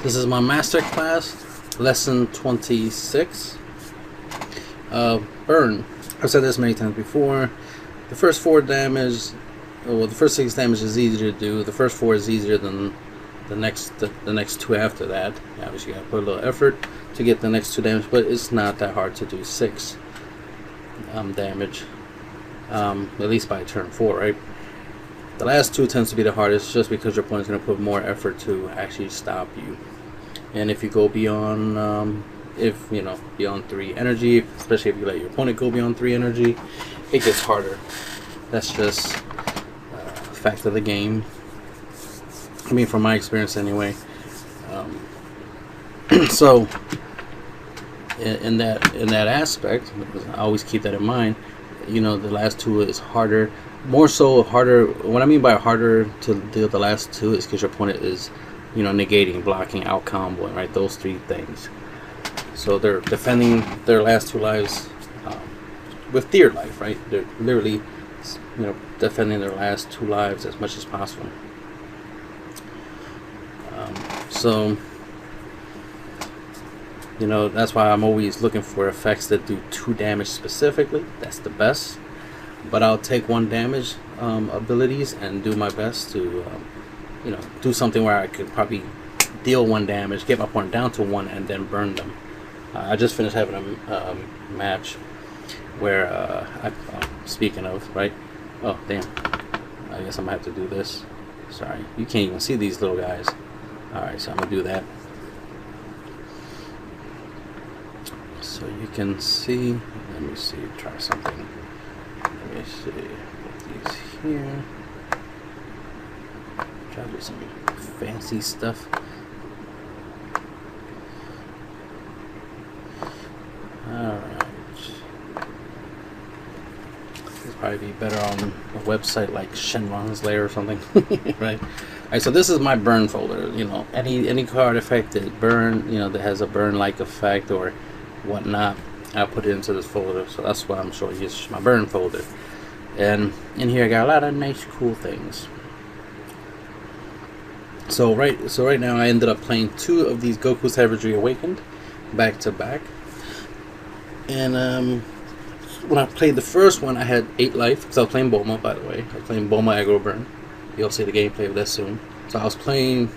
This is my master class, lesson 26. Burn. I've said this many times before. The first 4 damage, well, the first 6 damage is easier to do. The first 4 is easier than the next 2 after that. Obviously, you gotta put a little effort to get the next 2 damage, but it's not that hard to do 6 damage, at least by turn 4, right? The last 2 tends to be the hardest, just because your opponent's gonna put more effort to actually stop you. And if you go beyond, beyond 3 energy, especially if you let your opponent go beyond 3 energy, it gets harder. That's just a fact of the game. I mean, from my experience anyway. So in that aspect, I always keep that in mind. The last 2 is harder. More so harder. What I mean by harder to deal with the last 2 is because your opponent is, negating, blocking, out comboing, right? Those 3 things. So they're defending their last 2 lives with dear life, right? They're literally, defending their last 2 lives as much as possible. So that's why I'm always looking for effects that do 2 damage specifically. That's the best. But I'll take 1 damage abilities and do my best to do something where I could probably deal 1 damage, get my opponent down to 1, and then burn them. I just finished having a match where speaking of, right? Oh damn, I guess I'm gonna have to do this. Sorry, you can't even see these little guys. Alright, so I'm gonna do that so you can see. Let me see, try something. Let me see, put these here. Try to do some fancy stuff. Alright. This probably be better on a website like Shenron's Lair or something. Right? Alright, so this is my burn folder. Any card effect that burn, that has a burn like effect or whatnot, I put it into this folder. So that's why I'm showing you. It's my burn folder. And in here I got a lot of nice cool things. So right now I ended up playing 2 of these Goku Savagery Awakened back to back. And when I played the first one, I had 8 life, because I was playing Bulma, by the way. I was playing Bulma Aggro Burn. You'll see the gameplay of that soon. So I was playing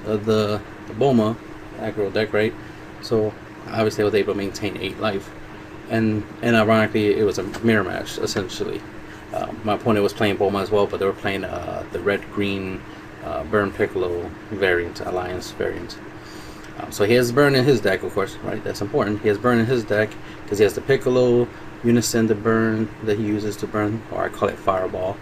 the Bulma Aggro deck, right? So obviously I was able to maintain 8 life. And ironically, it was a mirror match, essentially. My opponent was playing Bulma as well, but they were playing the red-green Burn Piccolo variant, Alliance variant. So he has Burn in his deck, of course, right? That's important. He has Burn in his deck because he has the Piccolo Unison to burn that he uses to burn, or I call it Fireball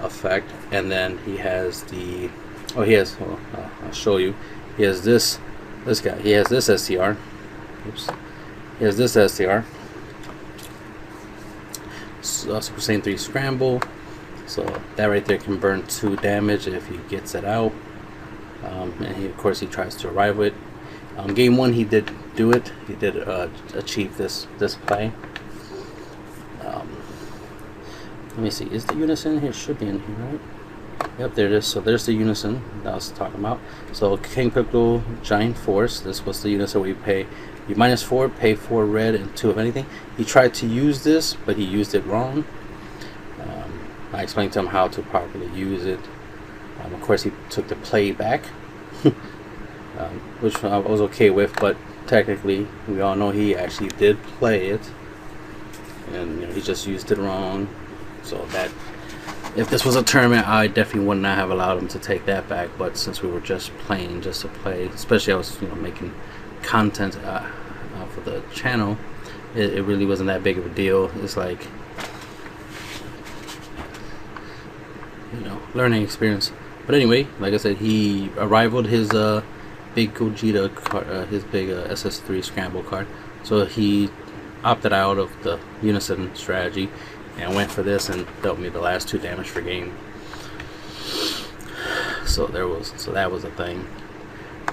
effect. And then he has the, I'll show you. He has this guy. He has this SCR. Oops. He has this SCR. Super Saiyan 3 Scramble. So that right there can burn 2 damage if he gets it out. And of course he tries to arrive with. Game 1 he did do it. He did achieve this play. Let me see. Is the Unison here? Should be in here, right? Yep, there it is. So there's the Unison that I was talking about. So King Piccolo Giant Force. This was the Unison where you -4, pay 4 red and 2 of anything. He tried to use this, but he used it wrong. I explained to him how to properly use it. Of course, he took the play back, which I was okay with, but technically, we all know he actually did play it, and he just used it wrong. So that, if this was a tournament, I definitely would not have allowed him to take that back. But since we were just playing, just to play, especially I was making content for the channel, it really wasn't that big of a deal. It's like, learning experience. But anyway, like I said, he arrived his big Gogeta card, his big SS3 Scramble card. So he opted out of the Unison strategy and went for this and dealt me the last 2 damage per game. So that was a thing.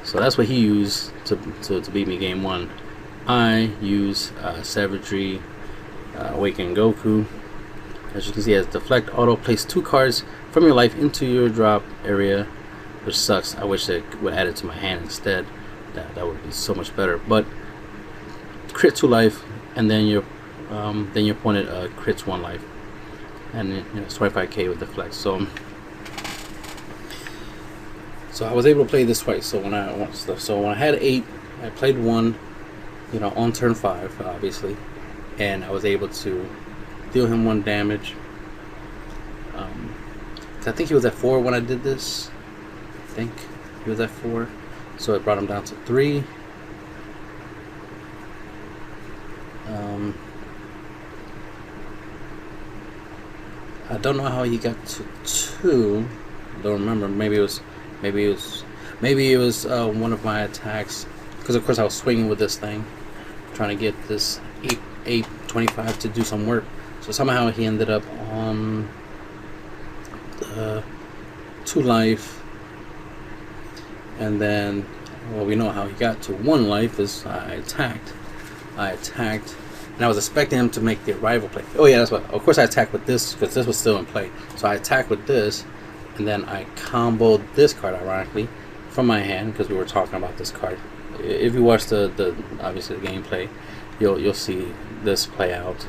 So that's what he used to beat me game 1. I use Savagery Awaken Goku. As you can see, it has Deflect Auto. Place 2 cards from your life into your drop area, which sucks. I wish it would add it to my hand instead. that would be so much better. But crit 2 life, and then your opponent crits 1 life, and it's 25k with the flex. So I was able to play this twice. So when I had 8, I played 1, on turn 5, obviously, and I was able to deal him 1 damage. I think he was at 4 when I did this. I think he was at 4, so it brought him down to 3. I don't know how he got to 2. I don't remember. Maybe it was one of my attacks, because of course I was swinging with this thing, trying to get this 825 to do some work. So somehow he ended up on 2 life, and then, well, we know how he got to 1 life is I attacked, and I was expecting him to make the arrival play. Oh yeah, that's what. Of course I attacked with this because this was still in play. So I attacked with this, and then I comboed this card, ironically, from my hand, because we were talking about this card. If you watch the obviously the gameplay, you'll see this play out.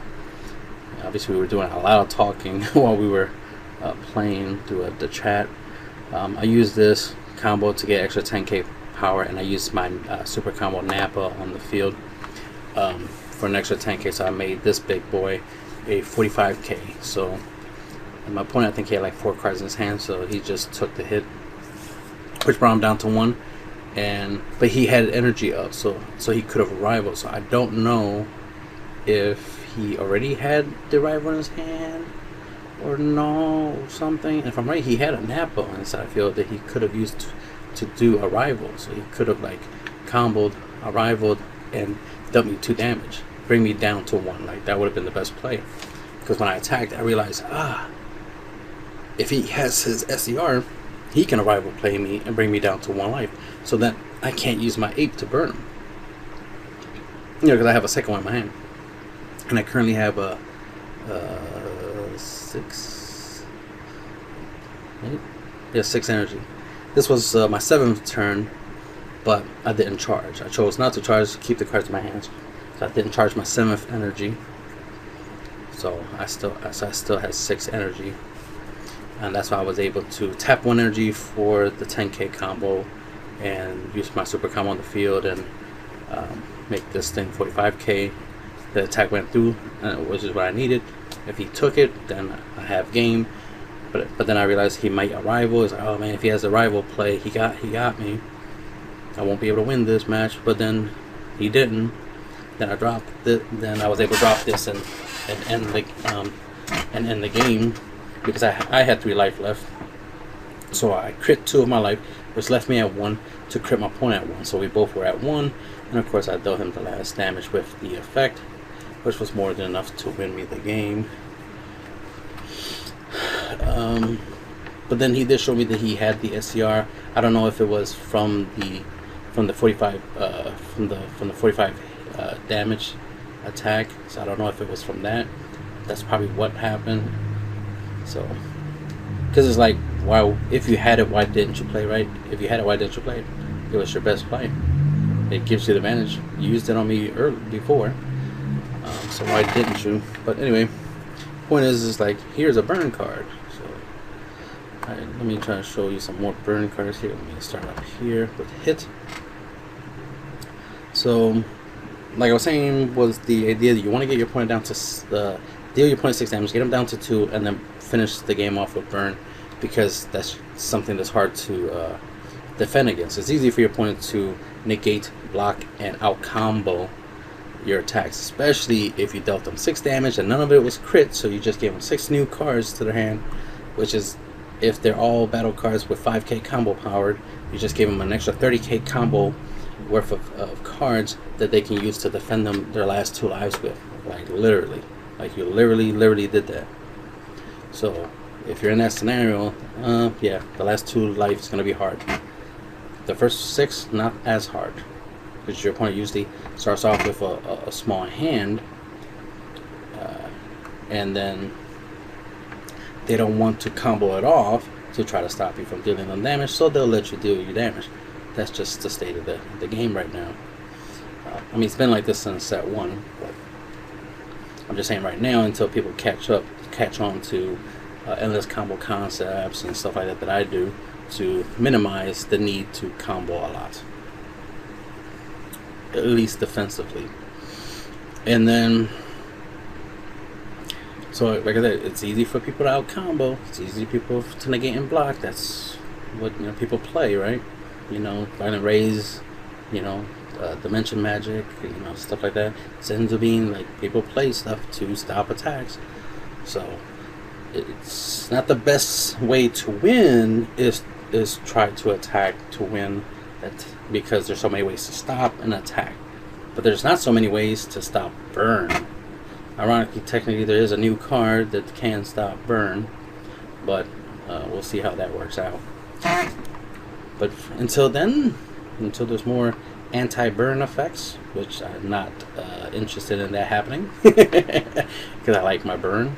Obviously we were doing a lot of talking while we were playing through the chat. I used this combo to get extra 10k power, and I used my super combo Nappa on the field for an extra 10k. So I made this big boy a 45k. So my opponent, I think he had like 4 cards in his hand, so he just took the hit, which brought him down to 1. But he had energy up, so he could have rivaled. So I don't know if he already had the rival in his hand or no, something. And if I'm right, he had a Nappa on his side field that he could have used to do a rival. So he could have like comboed a rival and dealt me 2 damage, bring me down to 1. Like that would have been the best play. Because when I attacked, I realized, if he has his SCR, he can arrival play me and bring me down to 1 life. So then I can't use my 8 to burn him. Because I have a second one in my hand. And I currently have a 6. Right? Yeah, 6 energy. This was my 7th turn, but I didn't charge. I chose not to charge to keep the cards in my hands. So I didn't charge my 7th energy. So I still had 6 energy. And that's why I was able to tap 1 energy for the 10k combo and use my super combo on the field and make this thing 45k. The attack went through, which is what I needed. If he took it, then I have game. But then I realized he might arrival. It's like, oh man, if he has a rival play, he got me. I won't be able to win this match. But then he didn't. Then I dropped it. Then I was able to drop this and end the game. Because I had 3 life left, so I crit 2 of my life, which left me at 1 to crit my opponent at 1. So we both were at 1, and of course I dealt him the last damage with the effect, which was more than enough to win me the game. But then he did show me that he had the SCR. I don't know if it was from the 45 from the 45 damage attack. So I don't know if it was from that. That's probably what happened. So, because it's like, why? If you had it, why didn't you play, right? If you had it, why didn't you play it? It was your best play. It gives you the advantage. You used it on me before. So why didn't you? But anyway, point is like, here's a burn card. So, alright, let me try to show you some more burn cards here. Let me start up here with hit. So, like I was saying, was the idea that you want to get your opponent down to deal your opponent 6 damage, get him down to 2, and then finish the game off with burn, because that's something that's hard to defend against. It's easy for your opponent to negate, block, and out combo your attacks, especially if you dealt them 6 damage and none of it was crit, so you just gave them 6 new cards to their hand, which is, if they're all battle cards with 5k combo powered, you just gave them an extra 30k combo worth of cards that they can use to defend them their last 2 lives with. Like literally, like you literally did that. So if you're in that scenario, yeah, the last 2 lives is going to be hard. The first 6, not as hard, because your opponent usually starts off with a small hand, and then they don't want to combo it off to try to stop you from dealing them damage, so they'll let you deal your damage. that's just the state of the game right now. I mean, it's been like this since set 1, but I'm just saying right now, until people catch on to endless combo concepts and stuff like that I do, to minimize the need to combo a lot, at least defensively. And then, so like I said, it's easy for people to out combo. It's easy for people to negate and block. That's what people play, right? Violent Rays, Dimension Magic, stuff like that. Being like, people play stuff to stop attacks. So it's not the best way to win is try to attack to win, that because there's so many ways to stop an attack, but there's not so many ways to stop burn. Ironically, technically there is a new card that can stop burn, but we'll see how that works out. But until then, until there's more anti-burn effects, which I'm not interested in that happening because I like my burn,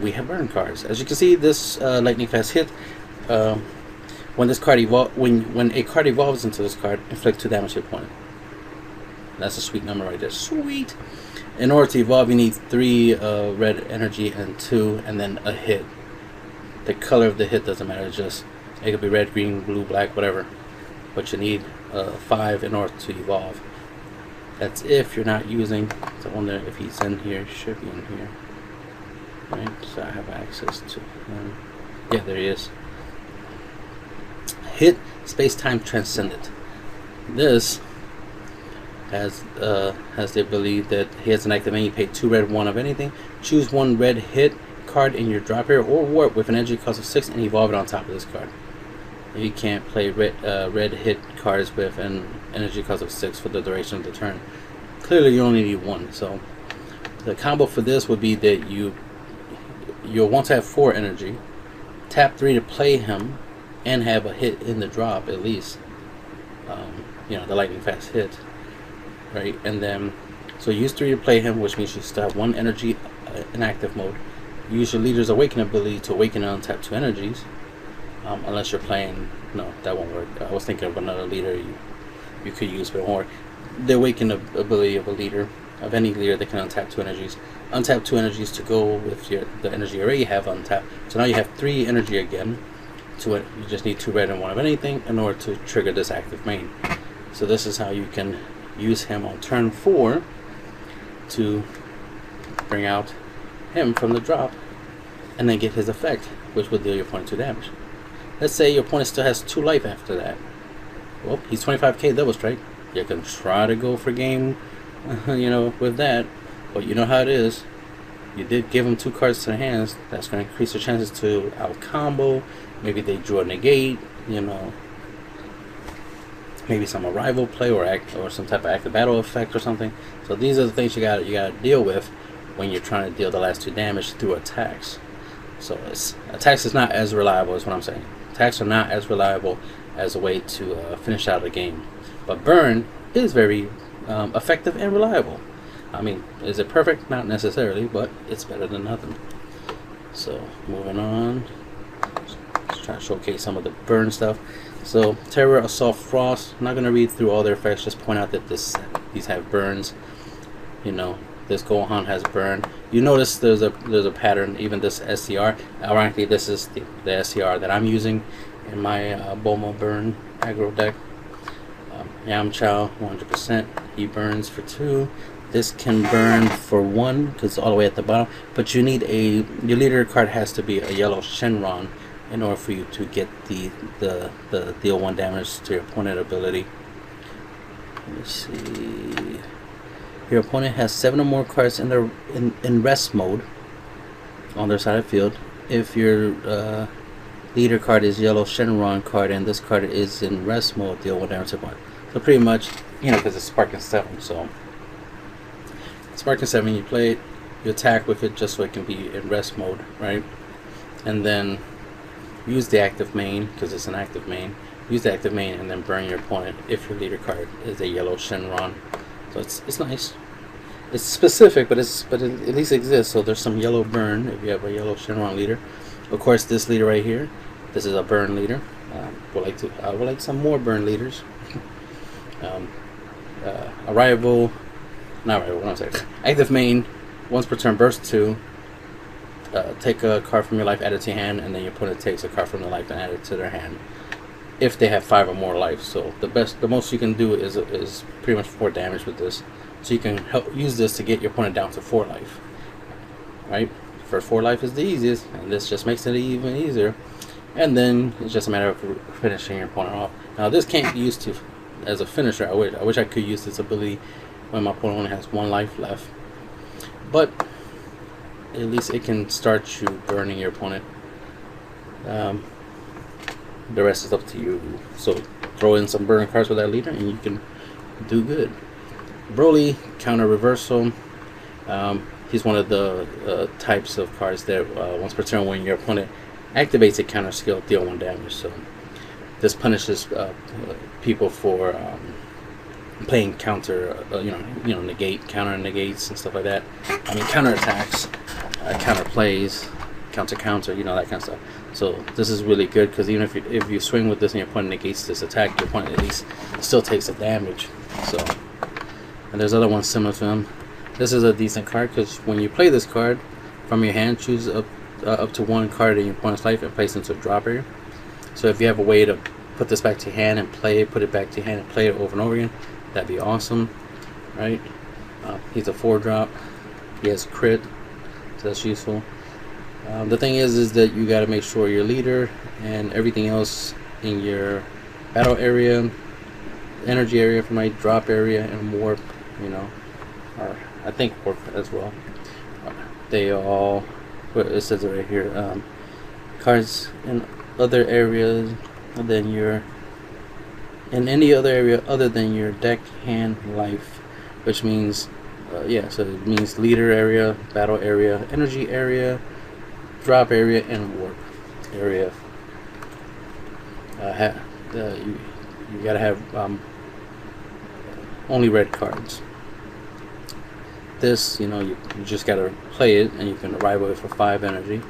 we have burn cards. As you can see, this lightning fast hit, when this card when a card evolves into this card, inflict 2 damage to your opponent. That's a sweet number right there. Sweet. In order to evolve, you need 3 red energy and 2, and then a hit. The color of the hit doesn't matter. It could be red, green, blue, black, whatever. But you need 5 in order to evolve. That's if you're not using. So I wonder if he's in here. He should be in here. Right. So I have access to him. Yeah, there he is. Hit Space-Time Transcendent. This has the ability that he has an active main. You pay 2 red, 1 of anything. Choose 1 red hit card in your drop area or warp with an energy cost of 6 and evolve it on top of this card. You can't play red hit cards with an energy cost of 6 for the duration of the turn. Clearly, you only need 1. So the combo for this would be that you'll want to have 4 energy, tap 3 to play him, and have a hit in the drop at least. The lightning fast hit, right? And then, so use 3 to play him, which means you still have 1 energy in active mode. Use your leader's awaken ability to awaken and untap 2 energies. Unless you're playing, no, that won't work. I was thinking of another leader you could use, but it won't work. The awaken ability of a leader, of any leader that can untap 2 energies. Untap 2 energies to go with the energy array you have untapped. So now you have 3 energy again. To it, you just need 2 red and 1 of anything in order to trigger this active main. So this is how you can use him on turn 4 to bring out him from the drop, and then get his effect, which will deal your opponent 2 damage. Let's say your opponent still has 2 life after that. Well, he's 25k double strike. You can try to go for game, with that, but you know how it is. You did give him 2 cards to the hands. That's going to increase your chances to out combo. Maybe they draw a negate, maybe some arrival play or some type of active battle effect or something. So these are the things you got to deal with when you're trying to deal the last 2 damage through attacks. So attacks is not as reliable, is what I'm saying. Attacks are not as reliable as a way to finish out a game. But burn is very effective and reliable. I mean, is it perfect? Not necessarily, but it's better than nothing. So moving on. Let's try to showcase some of the burn stuff. So Terror, Assault, Frost. I'm not going to read through all their effects. Just point out that these have burns. This Gohan has burn. You notice there's a pattern. Even this SCR. Ironically, this is the SCR that I'm using in my Boma burn aggro deck. Yamcha 100%. He burns for 2. This can burn for 1 because it's all the way at the bottom. But you need your leader card has to be a yellow Shenron in order for you to get the deal 1 damage to your opponent ability. Let me see. Your opponent has 7 or more cards in rest mode on their side of the field. If your leader card is yellow Shenron card and this card is in rest mode, deal 1 damage to opponent. So pretty much, because it's Sparking 7, so Sparking 7, you play it, you attack with it just so it can be in rest mode, right? And then use the active main, because it's an active main. Use the active main and then burn your opponent if your leader card is a yellow Shenron. So it's nice. It's specific, but it at least exists. So there's some yellow burn if you have a yellow Shenron leader. Of course, this leader right here, this is a burn leader. would like some more burn leaders. Arrival, not arrival. One second. Active main. Once per turn, burst 2. Take a card from your life, add it to your hand, and then your opponent takes a card from their life and add it to their hand. If they have 5 or more life, so the most you can do is pretty much 4 damage with this. So you can use this to get your opponent down to 4 life. Right? First 4 life is the easiest, and this just makes it even easier. And then it's just a matter of finishing your opponent off. Now this can't be used to as a finisher. I wish I could use this ability when my opponent only has 1 life left. But at least it can start you burning your opponent. The rest is up to you. So throw in some burn cards with that leader and you can do good. Broly, counter reversal. He's one of the types of cards that once per turn when your opponent activates a counter skill, deal 1 damage. So this punishes people for playing counter, negate, counter negates and stuff like that. I mean counter attacks, counter plays, counter, that kind of stuff. So this is really good because even if you swing with this and your opponent negates this attack, your opponent at least still takes the damage. So, and there's other ones similar to him. This is a decent card because when you play this card from your hand, choose up to 1 card in your opponent's life and place it into a drop area. So if you have a way to put this back to your hand and put it back to your hand and play it over and over again, that'd be awesome, right? He's a 4-drop. He has crit, so that's useful. The thing is that you got to make sure your leader and everything else in your battle area, energy area for my drop area, and warp, or I think warp as well. They all, it says it right here, cards in other areas than in any other area other than your deck, hand, life, which means, so it means leader area, battle area, energy area, drop area, and warp area. You gotta have only red cards. This, you just gotta play it, and you can arrival it for 5 energy.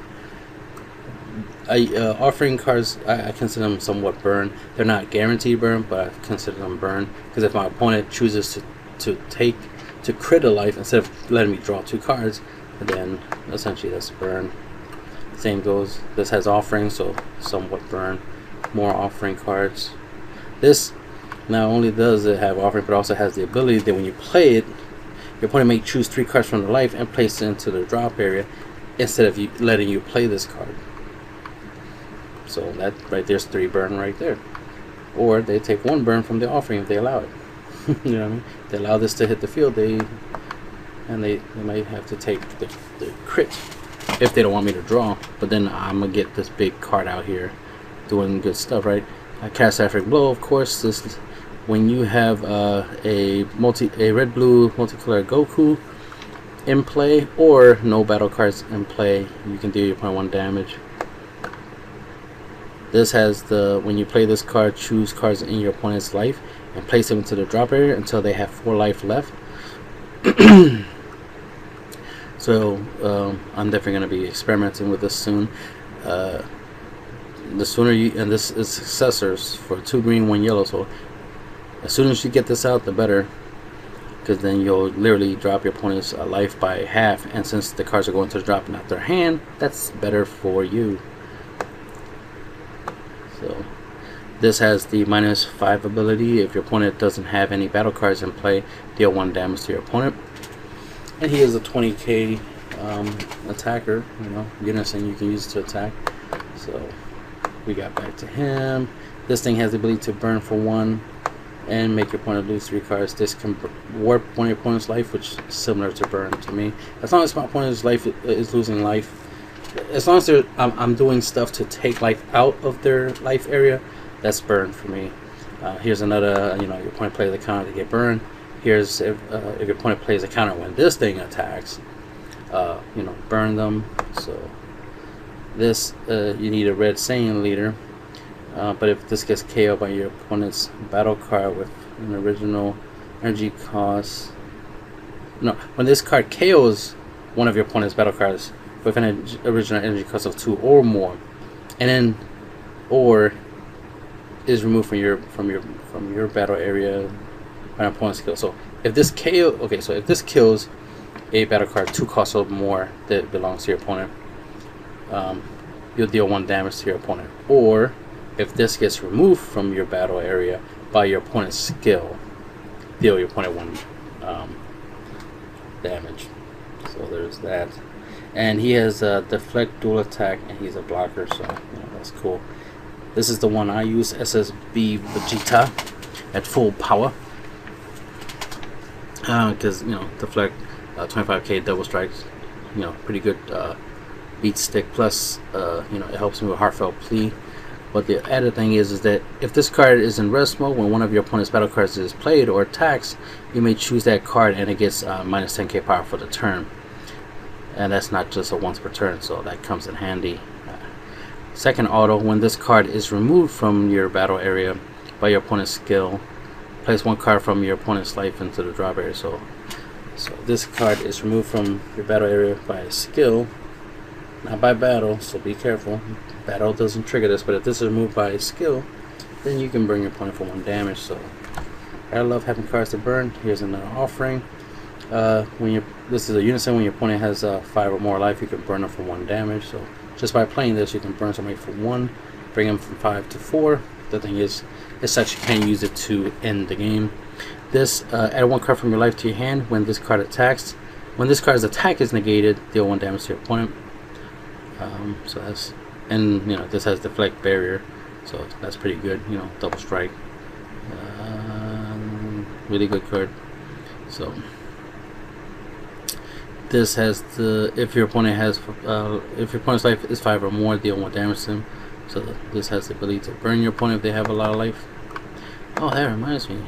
Offering cards, I consider them somewhat burn. They're not guaranteed burn, but I consider them burn because if my opponent chooses to crit a life instead of letting me draw 2 cards, then essentially that's burn. Same goes. This has offering, so somewhat burn. More offering cards. This not only does it have offering, but also has the ability that when you play it, your opponent may choose 3 cards from the life and place it into the drop area instead of letting you play this card. So that right there's 3 burn right there. Or they take 1 burn from the offering if they allow it. You know what I mean? If they allow this to hit the field, they might have to take the crit if they don't want me to draw. But then I'm gonna get this big card out here doing good stuff, right? Cashapp blow, of course. This when you have a red-blue multicolor Goku in play or no battle cards in play, you can deal your opponent 1 damage. This has when you play this card, choose cards in your opponent's life and place them into the drop area until they have 4 life left. So I'm definitely going to be experimenting with this soon. The sooner and this is successors for 2 green, 1 yellow. So as soon as you get this out, the better, because then you'll literally drop your opponent's life by half. And since the cards are going to drop not their hand, that's better for you. So this has the -5 ability. If your opponent doesn't have any battle cards in play, deal 1 damage to your opponent. And he is a 20k attacker, unison you can use to attack. So we got back to him. This thing has the ability to burn for 1 and make your opponent lose 3 cards. This can warp 1 of your opponent's life, which is similar to burn to me. As long as my opponent's life is losing life, as long as I'm doing stuff to take life out of their life area, that's burn for me. Here's another, your opponent plays the counter to get burned. Here's if your opponent plays a counter when this thing attacks, burn them. So this, you need a red Saiyan leader. But if this gets KO'd by your opponent's battle card with an original energy cost, when this card KOs one of your opponent's battle cards with an original energy cost of 2 or more, and then, or is removed from your battle area by an opponent's skill. So if this if this kills a battle card 2 costs or more that belongs to your opponent, you'll deal 1 damage to your opponent. Or if this gets removed from your battle area by your opponent's skill, deal your opponent 1 damage. So there's that. And he has a deflect, dual attack, and he's a blocker, so that's cool. This is the one I use, SSB Vegeta, at full power. Because deflect, 25k double strikes, pretty good beat stick. Plus, it helps me with heartfelt plea. But the added thing is that if this card is in rest mode, when one of your opponent's battle cards is played or attacks, you may choose that card and it gets minus 10k power for the turn. And that's not just a once per turn, so that comes in handy. Second auto, when this card is removed from your battle area by your opponent's skill, place 1 card from your opponent's life into the drop area. So this card is removed from your battle area by a skill, not by battle, so be careful. Battle doesn't trigger this, but if this is removed by a skill, then you can burn your opponent for 1 damage. So I love having cards to burn. Here's another offering. This is a unison. When your opponent has 5 or more life, you can burn them for 1 damage. So just by playing this, you can burn somebody for 1, bring them from 5 to 4. The thing is, it's that you can't use it to end the game. This add 1 card from your life to your hand when this card attacks. When this card's attack is negated, deal 1 damage to your opponent. So that's, and this has deflect barrier, so that's pretty good. Double strike, really good card. So this has the, if your opponent's life is 5 or more, deal 1 damage to them. So this has the ability to burn your opponent if they have a lot of life. Oh, that reminds me.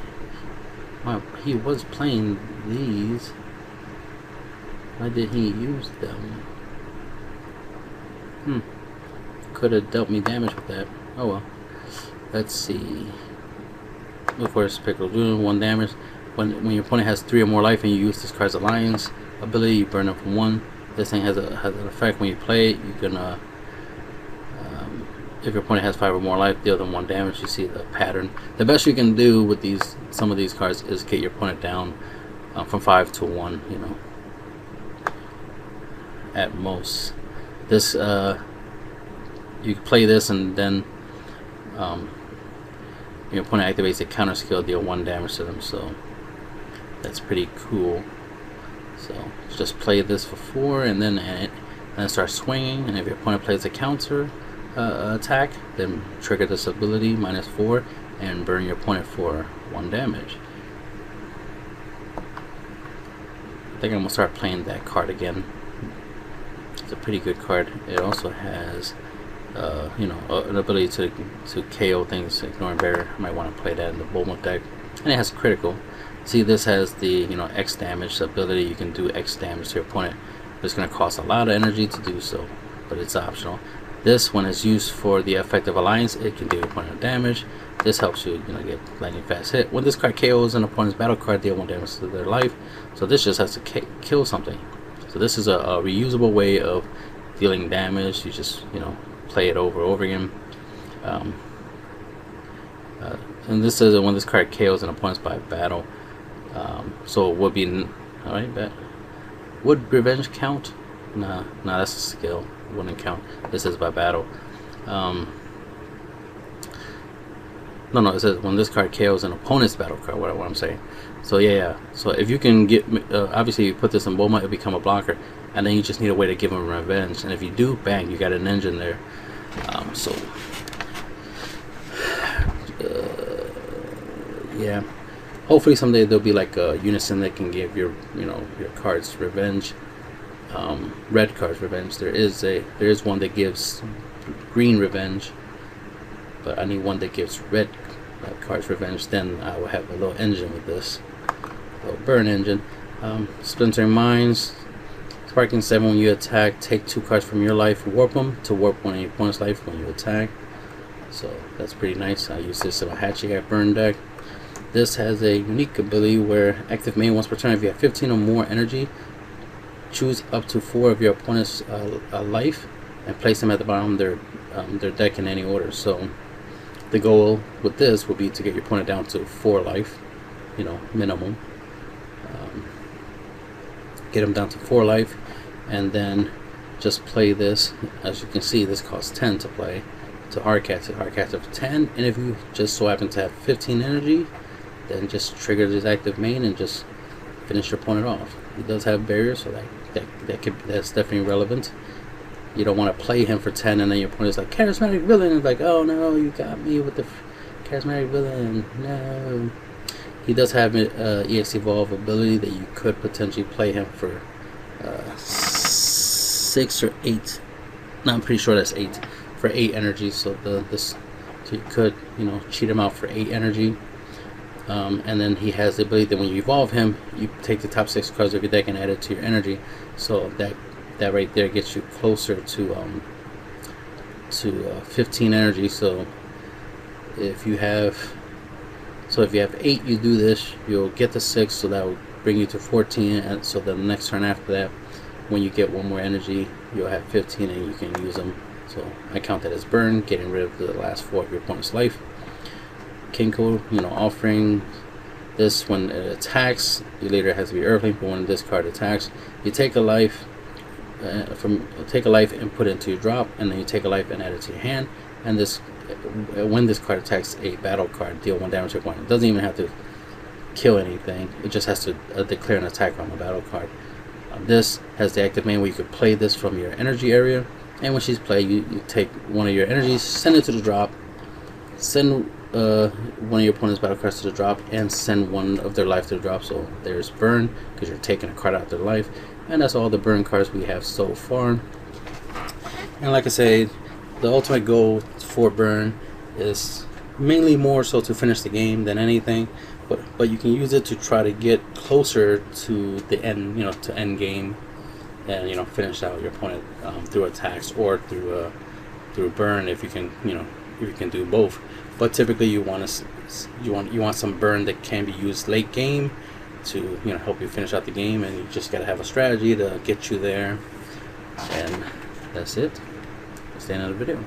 Wow, he was playing these. Why did he use them? Could have dealt me damage with that. Oh well. Let's see. Of course, Piccolo doing 1 damage. When your opponent has 3 or more life and you use this card's alliance ability, you burn them for 1. This thing has an effect when you play it. You can if your opponent has 5 or more life, deal them 1 damage. You see the pattern. The best you can do with some of these cards is get your opponent down from 5 to 1. At most. This you can play this, and then your opponent activates a counter skill, deal 1 damage to them. So that's pretty cool. So just play this for 4, and then start swinging. And if your opponent plays a counter attack, then trigger this ability, -4, and burn your opponent for 1 damage. I think I'm gonna start playing that card again. It's a pretty good card. It also has an ability to KO things, ignoring barrier. I might want to play that in the Bulma deck. And it has critical. See, this has the X damage ability. You can do X damage to your opponent. It's going to cost a lot of energy to do so, but it's optional. This one is used for the effective alliance. It can do your opponent damage. This helps you get lightning fast hit. When this card KOs an opponent's battle card, deal 1 damage to their life. So this just has to kill something. So this is a reusable way of dealing damage. You just play it over and over again. And this is when this card KOs an opponent's by battle. So it would be alright. Would revenge count? Nah, that's a skill. Wouldn't count. This is by battle. No, it says when this card KOs an opponent's battle card. What I'm saying. So yeah. So if you can get, obviously you put this in Bulma, it'll become a blocker, and then you just need a way to give him revenge. And if you do, bang, you got an engine there. Yeah. Hopefully someday there'll be like a unison that can give your cards revenge. Red cards revenge. There is one that gives green revenge, but I need one that gives red cards revenge. Then I will have a little engine with this, a little burn engine. Splintering Minds, sparking 7 when you attack. Take 2 cards from your life, warp them to warp one of your opponent's life when you attack. So that's pretty nice. I use this in a Hatchie burn deck. This has a unique ability where active main once per turn. If you have 15 or more energy, choose up to 4 of your opponent's life and place them at the bottom of their deck in any order. So the goal with this would be to get your opponent down to 4 life, you know, minimum. Get him down to 4 life, and then just play this. As you can see, this costs 10 to play, to hardcast it. Hardcast it for 10, and if you just so happen to have 15 energy, then just trigger this active main and just finish your opponent off. He does have barriers, so that's definitely relevant. You don't want to play him for 10 and then your opponent's like, charismatic villain, and like, oh no, you got me with the charismatic villain, no. He does have an EX Evolve ability that you could potentially play him for 6 or 8. No, I'm pretty sure that's 8, for 8 energy. So so you could, you know, cheat him out for 8 energy. And then he has the ability that when you evolve him, you take the top 6 cards of your deck and add it to your energy. So that right there gets you closer to 15 energy. So if you have 8, you do this, you'll get the 6, so that will bring you to 14. And so the next turn after that, when you get 1 more energy, you'll have 15 and you can use them. So I count that as burn, getting rid of the last 4 of your opponent's life. Kinko, you know, offering this when it attacks. You later has to be Earthling, but when this card attacks, you take a life and put it into your drop, and then you take a life and add it to your hand. And this, when this card attacks a battle card, deal 1 damage to your opponent. It doesn't even have to kill anything. It just has to declare an attack on the battle card. This has the active main where you could play this from your energy area, and when she's played, you take 1 of your energies, send it to the drop, send 1 of your opponent's battle cards to the drop, and send 1 of their life to the drop. So there's burn, because you're taking a card out of their life. And that's all the burn cards we have so far. And like I say, the ultimate goal for burn is mainly more so to finish the game than anything, but you can use it to try to get closer to the end, you know, to end game, and, you know, finish out your opponent through attacks or through burn, if you can, you know, if you can do both. But typically you want some burn that can be used late game to, you know, help you finish out the game, and you just got to have a strategy to get you there. And that's it. That's the end of the video.